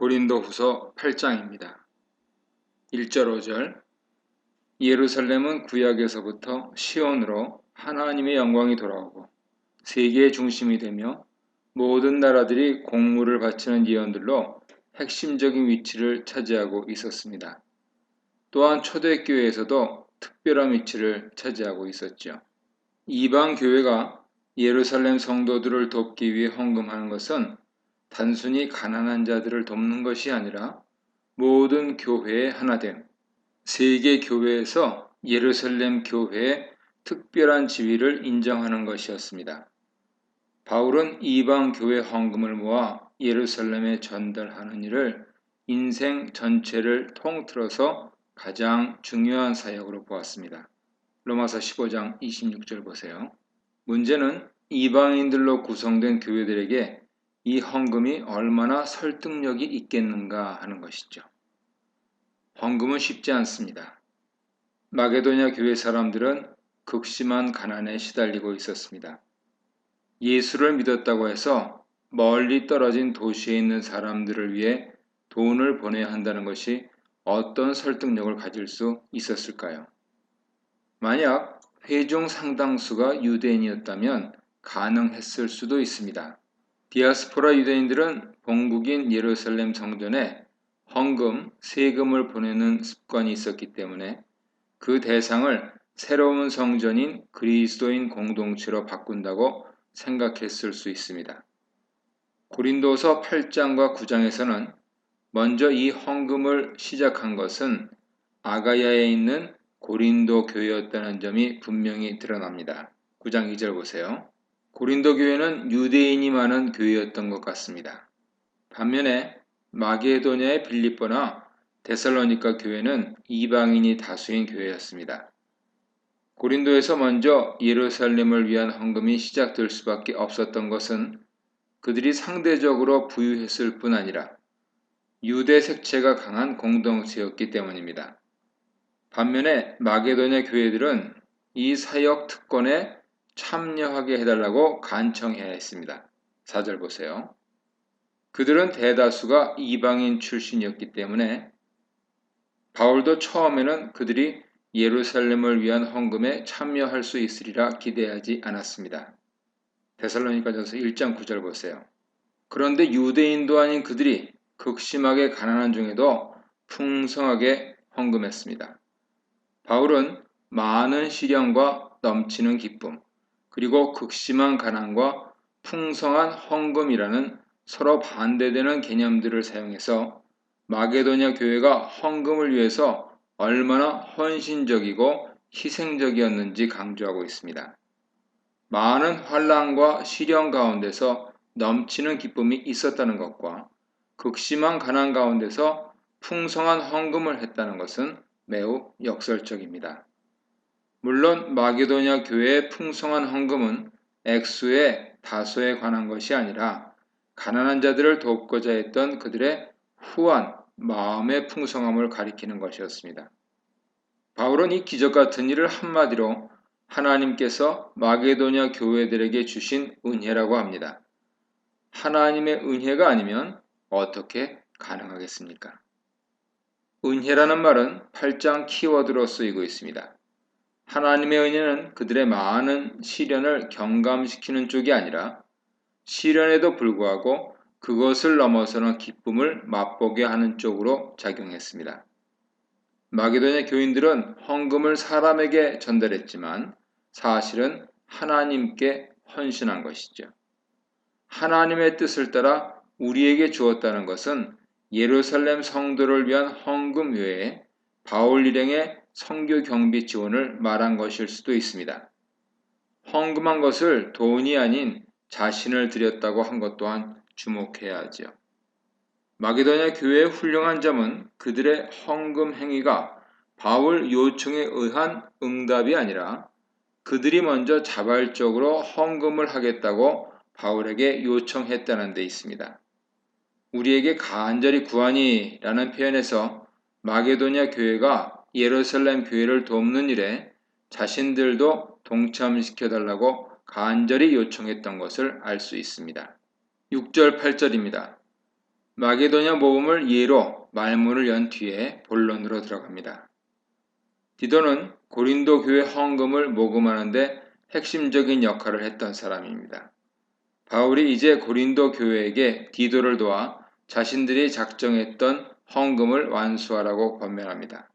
고린도후서 8장입니다. 1절 5절 예루살렘은 구약에서부터 시온으로 하나님의 영광이 돌아오고 세계의 중심이 되며 모든 나라들이 공물을 바치는 예언들로 핵심적인 위치를 차지하고 있었습니다. 또한 초대교회에서도 특별한 위치를 차지하고 있었죠. 이방 교회가 예루살렘 성도들을 돕기 위해 헌금하는 것은 단순히 가난한 자들을 돕는 것이 아니라 모든 교회의 하나됨, 세계 교회에서 예루살렘 교회의 특별한 지위를 인정하는 것이었습니다. 바울은 이방 교회 헌금을 모아 예루살렘에 전달하는 일을 인생 전체를 통틀어서 가장 중요한 사역으로 보았습니다. 로마서 15장 26절 보세요. 문제는 이방인들로 구성된 교회들에게 이 헌금이 얼마나 설득력이 있겠는가 하는 것이죠. 헌금은 쉽지 않습니다. 마게도냐 교회 사람들은 극심한 가난에 시달리고 있었습니다. 예수를 믿었다고 해서 멀리 떨어진 도시에 있는 사람들을 위해 돈을 보내야 한다는 것이 어떤 설득력을 가질 수 있었을까요? 만약 회중 상당수가 유대인이었다면 가능했을 수도 있습니다. 디아스포라 유대인들은 본국인 예루살렘 성전에 헌금, 세금을 보내는 습관이 있었기 때문에 그 대상을 새로운 성전인 그리스도인 공동체로 바꾼다고 생각했을 수 있습니다. 고린도서 8장과 9장에서는 먼저 이 헌금을 시작한 것은 아가야에 있는 고린도 교회였다는 점이 분명히 드러납니다. 9장 2절 보세요. 고린도 교회는 유대인이 많은 교회였던 것 같습니다. 반면에 마게도냐의 빌립보나 데살로니가 교회는 이방인이 다수인 교회였습니다. 고린도에서 먼저 예루살렘을 위한 헌금이 시작될 수밖에 없었던 것은 그들이 상대적으로 부유했을 뿐 아니라 유대 색채가 강한 공동체였기 때문입니다. 반면에 마게도냐 교회들은 이 사역 특권에 참여하게 해달라고 간청해야 했습니다. 4절 보세요. 그들은 대다수가 이방인 출신이었기 때문에 바울도 처음에는 그들이 예루살렘을 위한 헌금에 참여할 수 있으리라 기대하지 않았습니다. 데살로니가전서 1장 9절 보세요. 그런데 유대인도 아닌 그들이 극심하게 가난한 중에도 풍성하게 헌금했습니다. 바울은 많은 시련과 넘치는 기쁨, 그리고 극심한 가난과 풍성한 헌금이라는 서로 반대되는 개념들을 사용해서 마게도냐 교회가 헌금을 위해서 얼마나 헌신적이고 희생적이었는지 강조하고 있습니다. 많은 환난과 시련 가운데서 넘치는 기쁨이 있었다는 것과 극심한 가난 가운데서 풍성한 헌금을 했다는 것은 매우 역설적입니다. 물론 마게도냐 교회의 풍성한 헌금은 액수의 다소에 관한 것이 아니라 가난한 자들을 돕고자 했던 그들의 후한 마음의 풍성함을 가리키는 것이었습니다. 바울은 이 기적 같은 일을 한마디로 하나님께서 마게도냐 교회들에게 주신 은혜라고 합니다. 하나님의 은혜가 아니면 어떻게 가능하겠습니까? 은혜라는 말은 8장 키워드로 쓰이고 있습니다. 하나님의 은혜는 그들의 많은 시련을 경감시키는 쪽이 아니라 시련에도 불구하고 그것을 넘어서는 기쁨을 맛보게 하는 쪽으로 작용했습니다. 마게도냐 교인들은 헌금을 사람에게 전달했지만 사실은 하나님께 헌신한 것이죠. 하나님의 뜻을 따라 우리에게 주었다는 것은 예루살렘 성도를 위한 헌금 외에 바울 일행의 선교 경비 지원을 말한 것일 수도 있습니다. 헌금한 것을 돈이 아닌 자신을 드렸다고 한 것 또한 주목해야 하죠. 마게도냐 교회의 훌륭한 점은 그들의 헌금 행위가 바울 요청에 의한 응답이 아니라 그들이 먼저 자발적으로 헌금을 하겠다고 바울에게 요청했다는 데 있습니다. 우리에게 간절히 구하니 라는 표현에서 마게도냐 교회가 예루살렘 교회를 돕는 일에 자신들도 동참시켜달라고 간절히 요청했던 것을 알 수 있습니다. 6절 8절입니다. 마게도냐 모험을 예로 말문을 연 뒤에 본론으로 들어갑니다. 디도는 고린도 교회 헌금을 모금하는 데 핵심적인 역할을 했던 사람입니다. 바울이 이제 고린도 교회에게 디도를 도와 자신들이 작정했던 헌금을 완수하라고 권면합니다.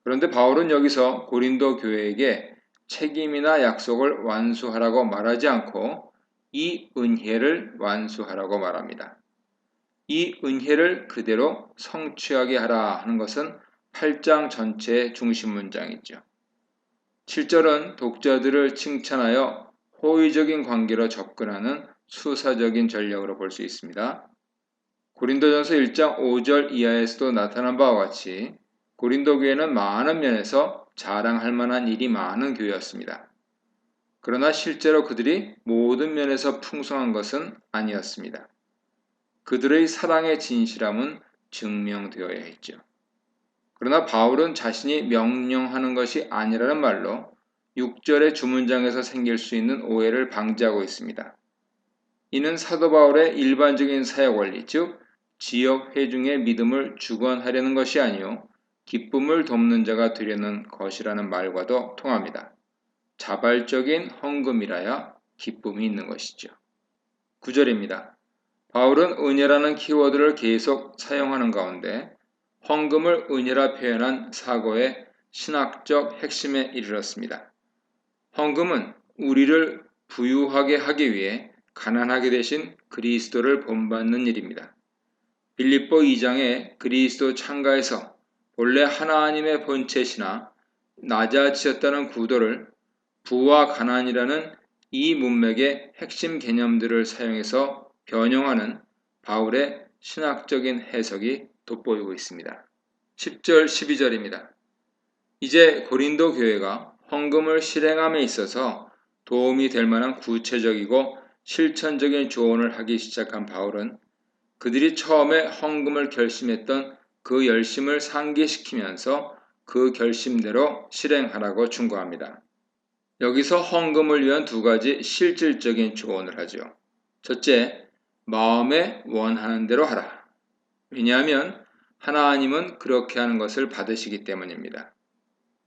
그런데 바울은 여기서 고린도 교회에게 책임이나 약속을 완수하라고 말하지 않고 이 은혜를 완수하라고 말합니다. 이 은혜를 그대로 성취하게 하라 하는 것은 8장 전체의 중심 문장이죠. 7절은 독자들을 칭찬하여 호의적인 관계로 접근하는 수사적인 전략으로 볼 수 있습니다. 고린도전서 1장 5절 이하에서도 나타난 바와 같이 고린도 교회는 많은 면에서 자랑할 만한 일이 많은 교회였습니다. 그러나 실제로 그들이 모든 면에서 풍성한 것은 아니었습니다. 그들의 사랑의 진실함은 증명되어야 했죠. 그러나 바울은 자신이 명령하는 것이 아니라는 말로 6절의 주문장에서 생길 수 있는 오해를 방지하고 있습니다. 이는 사도 바울의 일반적인 사역 원리, 즉 지역 회중의 믿음을 주관하려는 것이 아니요 기쁨을 돕는 자가 되려는 것이라는 말과도 통합니다. 자발적인 헌금이라야 기쁨이 있는 것이죠. 9절입니다. 바울은 은혜라는 키워드를 계속 사용하는 가운데 헌금을 은혜라 표현한 사고의 신학적 핵심에 이르렀습니다. 헌금은 우리를 부유하게 하기 위해 가난하게 되신 그리스도를 본받는 일입니다. 빌립보 2장에 그리스도 창가에서 본래 하나님의 본체시나 낮아지셨다는 구도를 부와 가난이라는 이 문맥의 핵심 개념들을 사용해서 변형하는 바울의 신학적인 해석이 돋보이고 있습니다. 10절, 12절입니다. 이제 고린도 교회가 헌금을 실행함에 있어서 도움이 될 만한 구체적이고 실천적인 조언을 하기 시작한 바울은 그들이 처음에 헌금을 결심했던 그 열심을 상기시키면서 그 결심대로 실행하라고 충고합니다. 여기서 헌금을 위한 두 가지 실질적인 조언을 하죠. 첫째, 마음에 원하는 대로 하라. 왜냐하면 하나님은 그렇게 하는 것을 받으시기 때문입니다.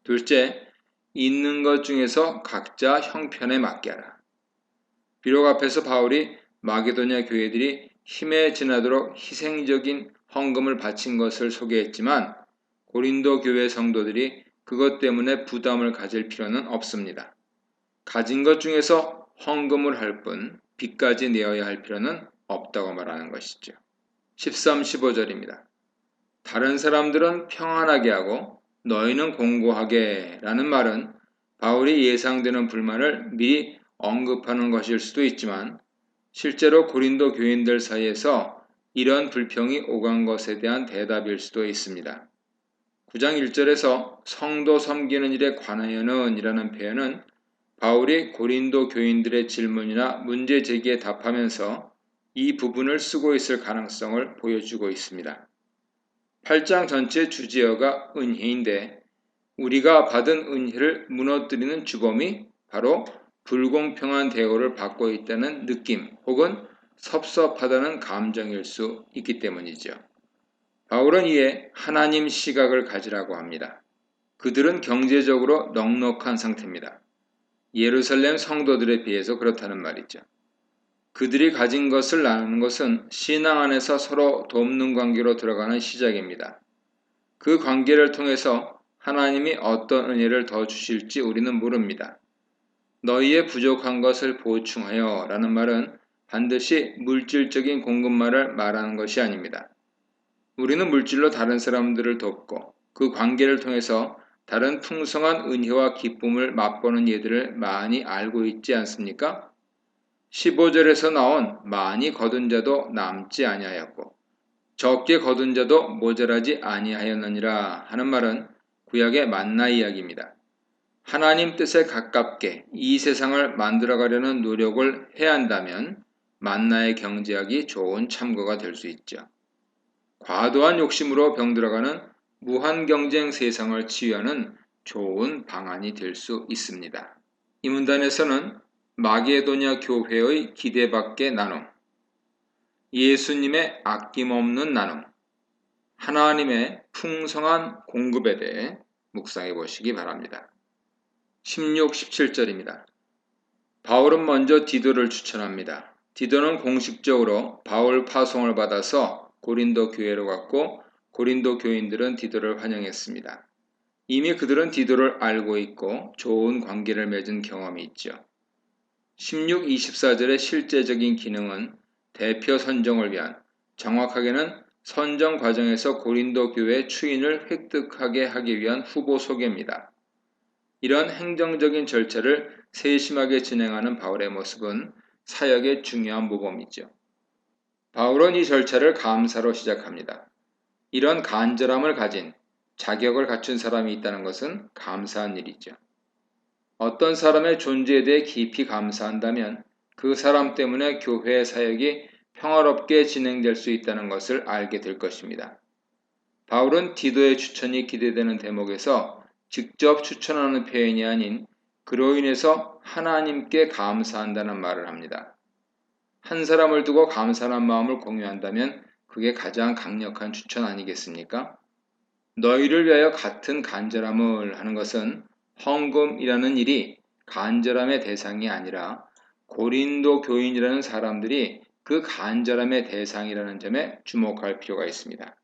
둘째, 있는 것 중에서 각자 형편에 맞게 하라. 비록 앞에서 바울이 마게도냐 교회들이 힘에 지나도록 희생적인 헌금을 바친 것을 소개했지만 고린도 교회 성도들이 그것 때문에 부담을 가질 필요는 없습니다. 가진 것 중에서 헌금을 할 뿐 빚까지 내어야 할 필요는 없다고 말하는 것이죠. 13, 15절입니다. 다른 사람들은 평안하게 하고 너희는 공고하게 라는 말은 바울이 예상되는 불만을 미리 언급하는 것일 수도 있지만 실제로 고린도 교인들 사이에서 이런 불평이 오간 것에 대한 대답일 수도 있습니다. 9장 1절에서 성도 섬기는 일에 관하여는 이라는 표현은 바울이 고린도 교인들의 질문이나 문제 제기에 답하면서 이 부분을 쓰고 있을 가능성을 보여주고 있습니다. 8장 전체 주제어가 은혜인데 우리가 받은 은혜를 무너뜨리는 주범이 바로 불공평한 대우를 받고 있다는 느낌 혹은 섭섭하다는 감정일 수 있기 때문이죠. 바울은 이에 하나님 시각을 가지라고 합니다. 그들은 경제적으로 넉넉한 상태입니다. 예루살렘 성도들에 비해서 그렇다는 말이죠. 그들이 가진 것을 나누는 것은 신앙 안에서 서로 돕는 관계로 들어가는 시작입니다. 그 관계를 통해서 하나님이 어떤 은혜를 더 주실지 우리는 모릅니다. 너희의 부족한 것을 보충하여 라는 말은 반드시 물질적인 공급만을 말하는 것이 아닙니다. 우리는 물질로 다른 사람들을 돕고 그 관계를 통해서 다른 풍성한 은혜와 기쁨을 맛보는 예들을 많이 알고 있지 않습니까? 15절에서 나온 많이 거둔 자도 남지 아니하였고 적게 거둔 자도 모자라지 아니하였느니라 하는 말은 구약의 만나 이야기입니다. 하나님 뜻에 가깝게 이 세상을 만들어가려는 노력을 해야 한다면 만나에 경제하기 좋은 참고가 될 수 있죠. 과도한 욕심으로 병들어가는 무한 경쟁 세상을 치유하는 좋은 방안이 될 수 있습니다. 이 문단에서는 마게도냐 교회의 기대밖의 나눔, 예수님의 아낌없는 나눔, 하나님의 풍성한 공급에 대해 묵상해 보시기 바랍니다. 16, 17절입니다. 바울은 먼저 디도를 추천합니다. 디도는 공식적으로 바울 파송을 받아서 고린도 교회로 갔고 고린도 교인들은 디도를 환영했습니다. 이미 그들은 디도를 알고 있고 좋은 관계를 맺은 경험이 있죠. 16, 24절의 실제적인 기능은 대표 선정을 위한, 정확하게는 선정 과정에서 고린도 교회 추인을 획득하게 하기 위한 후보 소개입니다. 이런 행정적인 절차를 세심하게 진행하는 바울의 모습은 사역의 중요한 모범이죠. 바울은 이 절차를 감사로 시작합니다. 이런 간절함을 가진, 자격을 갖춘 사람이 있다는 것은 감사한 일이죠. 어떤 사람의 존재에 대해 깊이 감사한다면 그 사람 때문에 교회의 사역이 평화롭게 진행될 수 있다는 것을 알게 될 것입니다. 바울은 디도의 추천이 기대되는 대목에서 직접 추천하는 표현이 아닌 그로 인해서 하나님께 감사한다는 말을 합니다. 한 사람을 두고 감사한 마음을 공유한다면 그게 가장 강력한 추천 아니겠습니까? 너희를 위하여 같은 간절함을 하는 것은 헌금이라는 일이 간절함의 대상이 아니라 고린도 교인이라는 사람들이 그 간절함의 대상이라는 점에 주목할 필요가 있습니다.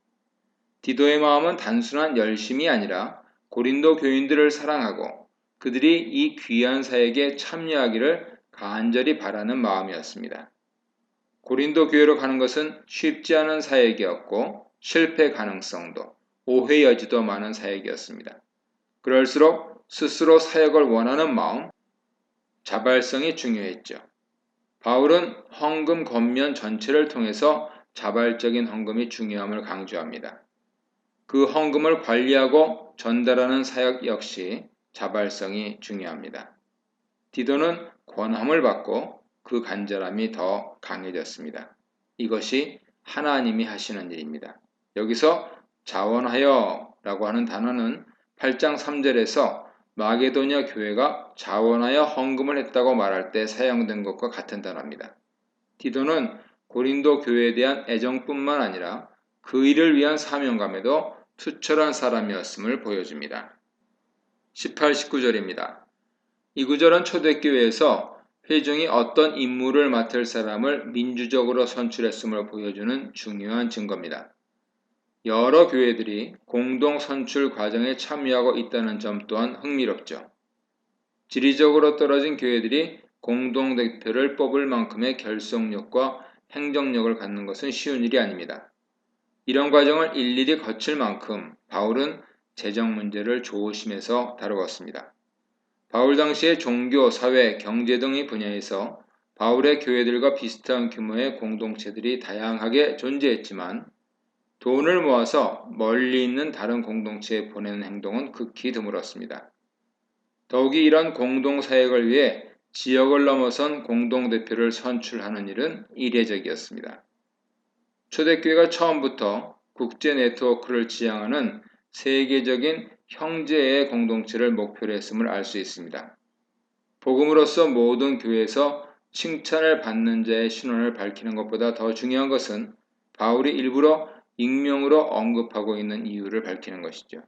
디도의 마음은 단순한 열심이 아니라 고린도 교인들을 사랑하고 그들이 이 귀한 사역에 참여하기를 간절히 바라는 마음이었습니다. 고린도 교회로 가는 것은 쉽지 않은 사역이었고 실패 가능성도 오해 여지도 많은 사역이었습니다. 그럴수록 스스로 사역을 원하는 마음, 자발성이 중요했죠. 바울은 헌금 권면 전체를 통해서 자발적인 헌금이 중요함을 강조합니다. 그 헌금을 관리하고 전달하는 사역 역시 자발성이 중요합니다. 디도는 권함을 받고 그 간절함이 더 강해졌습니다. 이것이 하나님이 하시는 일입니다. 여기서 자원하여 라고 하는 단어는 8장 3절에서 마게도냐 교회가 자원하여 헌금을 했다고 말할 때 사용된 것과 같은 단어입니다. 디도는 고린도 교회에 대한 애정뿐만 아니라 그 일을 위한 사명감에도 투철한 사람이었음을 보여줍니다. 18, 19절입니다. 이 구절은 초대교회에서 회중이 어떤 임무를 맡을 사람을 민주적으로 선출했음을 보여주는 중요한 증거입니다. 여러 교회들이 공동 선출 과정에 참여하고 있다는 점 또한 흥미롭죠. 지리적으로 떨어진 교회들이 공동대표를 뽑을 만큼의 결속력과 행정력을 갖는 것은 쉬운 일이 아닙니다. 이런 과정을 일일이 거칠 만큼 바울은 재정 문제를 조심해서 다루었습니다. 바울 당시의 종교, 사회, 경제 등의 분야에서 바울의 교회들과 비슷한 규모의 공동체들이 다양하게 존재했지만 돈을 모아서 멀리 있는 다른 공동체에 보내는 행동은 극히 드물었습니다. 더욱이 이런 공동사역을 위해 지역을 넘어선 공동대표를 선출하는 일은 이례적이었습니다. 초대교회가 처음부터 국제 네트워크를 지향하는 세계적인 형제의 공동체를 목표로 했음을 알 수 있습니다. 복음으로서 모든 교회에서 칭찬을 받는 자의 신원을 밝히는 것보다 더 중요한 것은 바울이 일부러 익명으로 언급하고 있는 이유를 밝히는 것이죠.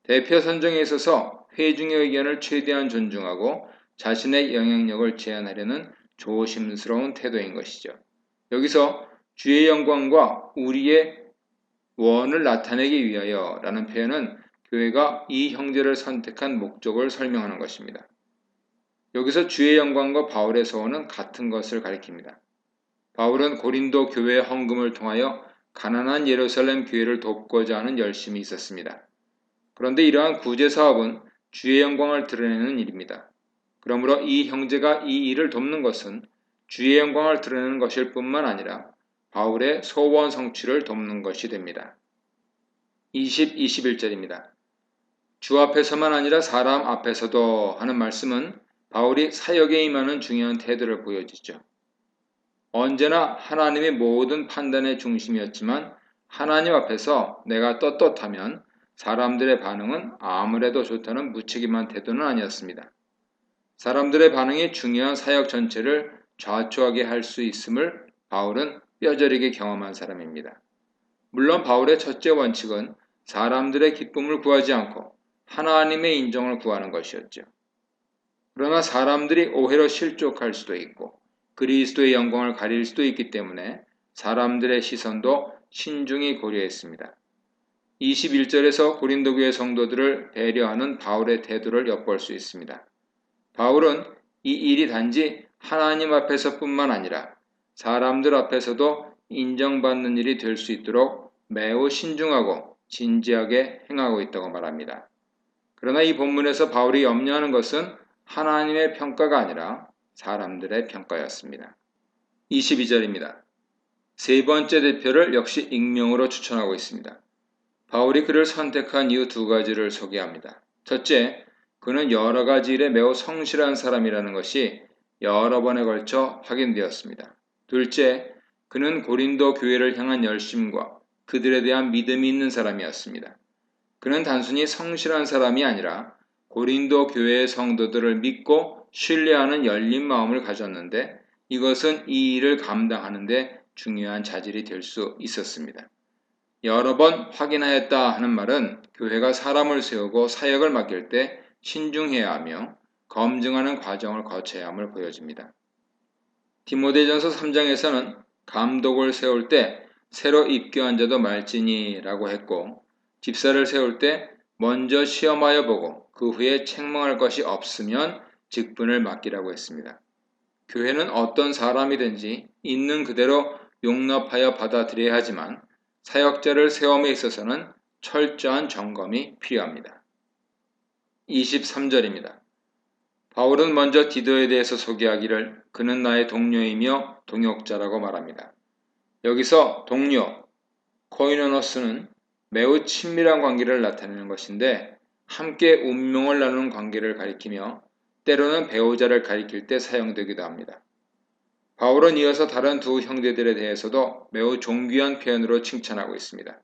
대표 선정에 있어서 회중의 의견을 최대한 존중하고 자신의 영향력을 제한하려는 조심스러운 태도인 것이죠. 여기서 주의 영광과 우리의 원을 나타내기 위하여 라는 표현은 교회가 이 형제를 선택한 목적을 설명하는 것입니다. 여기서 주의 영광과 바울의 소원은 같은 것을 가리킵니다. 바울은 고린도 교회의 헌금을 통하여 가난한 예루살렘 교회를 돕고자 하는 열심이 있었습니다. 그런데 이러한 구제 사업은 주의 영광을 드러내는 일입니다. 그러므로 이 형제가 이 일을 돕는 것은 주의 영광을 드러내는 것일 뿐만 아니라 바울의 소원 성취를 돕는 것이 됩니다. 20, 21절입니다. 주 앞에서만 아니라 사람 앞에서도 하는 말씀은 바울이 사역에 임하는 중요한 태도를 보여주죠. 언제나 하나님의 모든 판단의 중심이었지만 하나님 앞에서 내가 떳떳하면 사람들의 반응은 아무래도 좋다는 무책임한 태도는 아니었습니다. 사람들의 반응이 중요한 사역 전체를 좌초하게 할 수 있음을 바울은 뼈저리게 경험한 사람입니다. 물론 바울의 첫째 원칙은 사람들의 기쁨을 구하지 않고 하나님의 인정을 구하는 것이었죠. 그러나 사람들이 오해로 실족할 수도 있고 그리스도의 영광을 가릴 수도 있기 때문에 사람들의 시선도 신중히 고려했습니다. 21절에서 고린도 교회 성도들을 배려하는 바울의 태도를 엿볼 수 있습니다. 바울은 이 일이 단지 하나님 앞에서뿐만 아니라 사람들 앞에서도 인정받는 일이 될 수 있도록 매우 신중하고 진지하게 행하고 있다고 말합니다. 그러나 이 본문에서 바울이 염려하는 것은 하나님의 평가가 아니라 사람들의 평가였습니다. 22절입니다. 세 번째 대표를 역시 익명으로 추천하고 있습니다. 바울이 그를 선택한 이유 두 가지를 소개합니다. 첫째, 그는 여러 가지 일에 매우 성실한 사람이라는 것이 여러 번에 걸쳐 확인되었습니다. 둘째, 그는 고린도 교회를 향한 열심과 그들에 대한 믿음이 있는 사람이었습니다. 그는 단순히 성실한 사람이 아니라 고린도 교회의 성도들을 믿고 신뢰하는 열린 마음을 가졌는데 이것은 이 일을 감당하는 데 중요한 자질이 될 수 있었습니다. 여러 번 확인하였다 하는 말은 교회가 사람을 세우고 사역을 맡길 때 신중해야 하며 검증하는 과정을 거쳐야 함을 보여줍니다. 디모데전서 3장에서는 감독을 세울 때 새로 입교한 자도 말지니라고 했고 집사를 세울 때 먼저 시험하여 보고 그 후에 책망할 것이 없으면 직분을 맡기라고 했습니다. 교회는 어떤 사람이든지 있는 그대로 용납하여 받아들여야 하지만 사역자를 세움에 있어서는 철저한 점검이 필요합니다. 23절입니다. 바울은 먼저 디도에 대해서 소개하기를 그는 나의 동료이며 동역자라고 말합니다. 여기서 동료, 코이노노스는 매우 친밀한 관계를 나타내는 것인데 함께 운명을 나누는 관계를 가리키며 때로는 배우자를 가리킬 때 사용되기도 합니다. 바울은 이어서 다른 두 형제들에 대해서도 매우 존귀한 표현으로 칭찬하고 있습니다.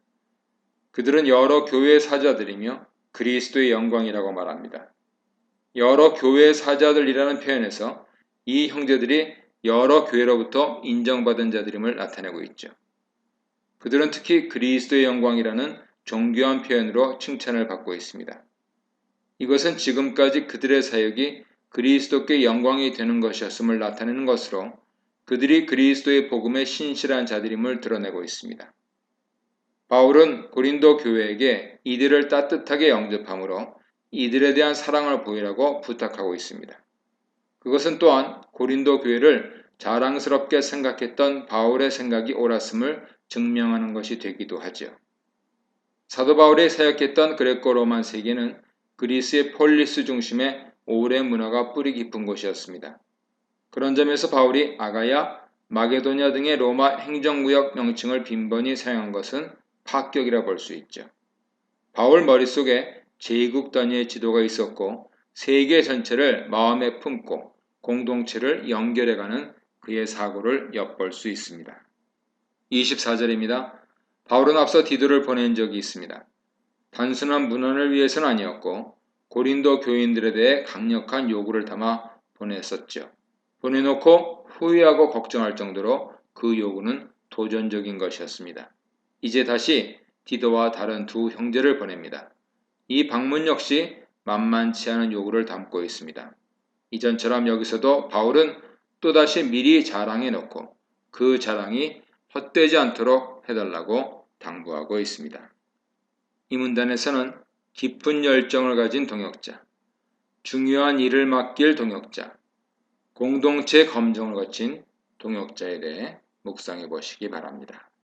그들은 여러 교회의 사자들이며 그리스도의 영광이라고 말합니다. 여러 교회의 사자들이라는 표현에서 이 형제들이 여러 교회로부터 인정받은 자들임을 나타내고 있죠. 그들은 특히 그리스도의 영광이라는 존귀한 표현으로 칭찬을 받고 있습니다. 이것은 지금까지 그들의 사역이 그리스도께 영광이 되는 것이었음을 나타내는 것으로 그들이 그리스도의 복음에 신실한 자들임을 드러내고 있습니다. 바울은 고린도 교회에게 이들을 따뜻하게 영접함으로 이들에 대한 사랑을 보이라고 부탁하고 있습니다. 그것은 또한 고린도 교회를 자랑스럽게 생각했던 바울의 생각이 옳았음을 증명하는 것이 되기도 하죠. 사도 바울이 사역했던 그레코 로만 세계는 그리스의 폴리스 중심의 오래 문화가 뿌리 깊은 곳이었습니다. 그런 점에서 바울이 아가야, 마게도냐 등의 로마 행정구역 명칭을 빈번히 사용한 것은 파격이라 볼 수 있죠. 바울 머릿속에 제국 단위의 지도가 있었고 세계 전체를 마음에 품고 공동체를 연결해가는 그의 사고를 엿볼 수 있습니다. 24절입니다. 바울은 앞서 디도를 보낸 적이 있습니다. 단순한 문안을 위해서는 아니었고 고린도 교인들에 대해 강력한 요구를 담아 보냈었죠. 보내놓고 후회하고 걱정할 정도로 그 요구는 도전적인 것이었습니다. 이제 다시 디도와 다른 두 형제를 보냅니다. 이 방문 역시 만만치 않은 요구를 담고 있습니다. 이전처럼 여기서도 바울은 또다시 미리 자랑해 놓고 그 자랑이 헛되지 않도록 해달라고 당부하고 있습니다. 이 문단에서는 깊은 열정을 가진 동역자, 중요한 일을 맡길 동역자, 공동체 검증을 거친 동역자에 대해 묵상해 보시기 바랍니다.